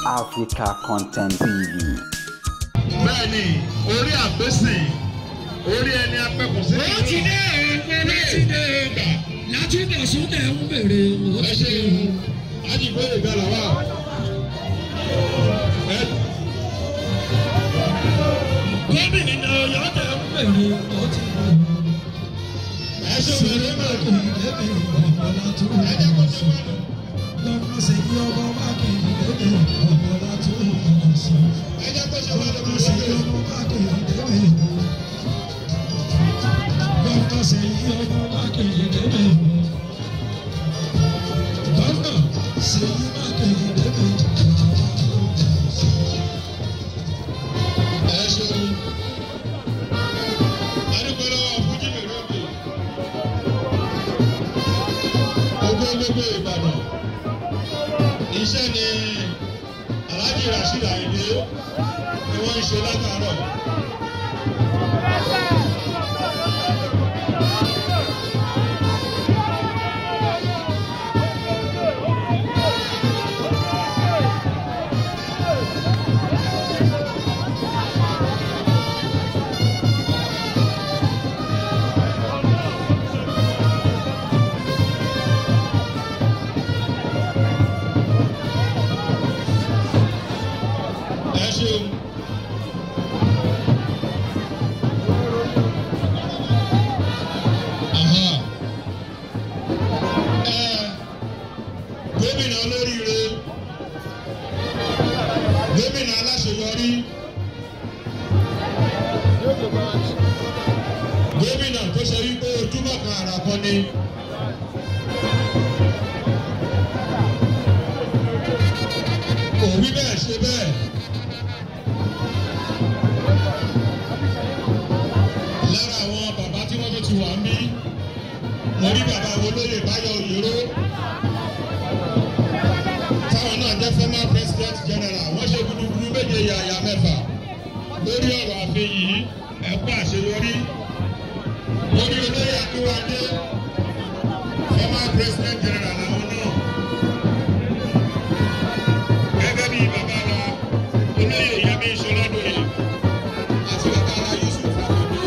Africa Content TV. Bẹ́ẹ̀ni, orí àpèsìn, orí ẹni apẹ̀kùn sí. Ó ti dé ẹ̀pẹ́ láti dé ẹ̀gbà láti bẹ̀ súnlẹ̀ ń bèrè. Ẹ ṣe àjìgbé ìgbàlá wa. Gómìnà Ọ̀yọ́ tẹ̀ ń bèrè. Ó ti dé. Ẹ ṣe òṣèré náà kò ní débi ọ̀pọ̀lá tó ń ẹ jẹ́ kó ṣe wá lọ. lọ́nà ṣèyí ọmọ bá kì í débi ọ̀pọ̀lá tó ń bọ̀ sí. Ẹ jẹ́ kó ṣe wá lọ. Lọ́nà ṣèyí ọmọ bá kì í débi. Lọ́nà ṣèyí ọmọ bá kì í débi. Lọ́nà ṣèyí bá kì í débi. Ẹ ṣeun. Adúgbò lọ́wọ́ Fújì Nairobi. Gbogbo Ìbàdàn. Iṣẹ́ ni Alhaji Rasheed Ayinde ni wọ́n ń ṣe látàárọ̀. Ẹ ṣeun. Gómìnà olóríire, gómìnà aláṣeyọrí, gómìnà tó ṣe wípé ojúmọ́ kan àrà kan ni. Òwí bẹ́ẹ̀ ṣe bẹ́ẹ̀. Lára àwọn bàbá tí wọ́n tó ti wà ń bí, mo rí bàbá olóyè Báyọ̀ Oyèrò. Táwọn náà jẹ́ former president general, wọ́n ṣe gudugudu méje yàyà mẹ́fà lórí ọ̀rọ̀ àfẹ́ yìí, ẹ̀kọ́ àṣeyọrí. Lórí olóyè Akínwádé, former president general làwọn náà. Gẹ́gẹ́ bí bàbá wa, olóyè Yẹmí Ṣọládòye àti bàbá wa Yusuf Akande.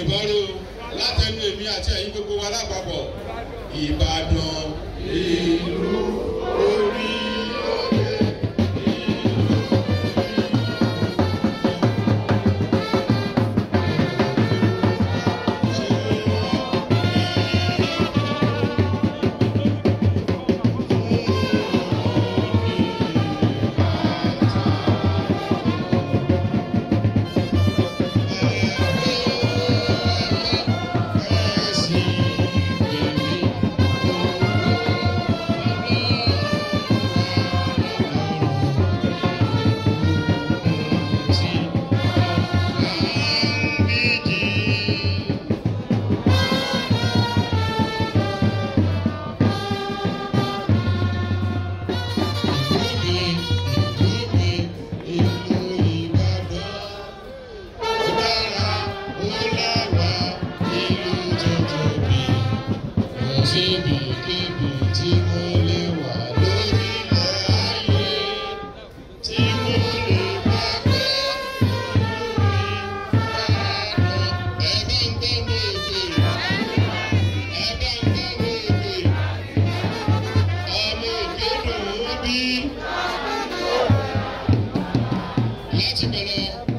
Ìbárò látẹnu èmi àti ẹ̀yin gbogbo wa lápapọ̀. Ìbàdàn ìlú orí òkè. Láti bẹ̀rẹ̀.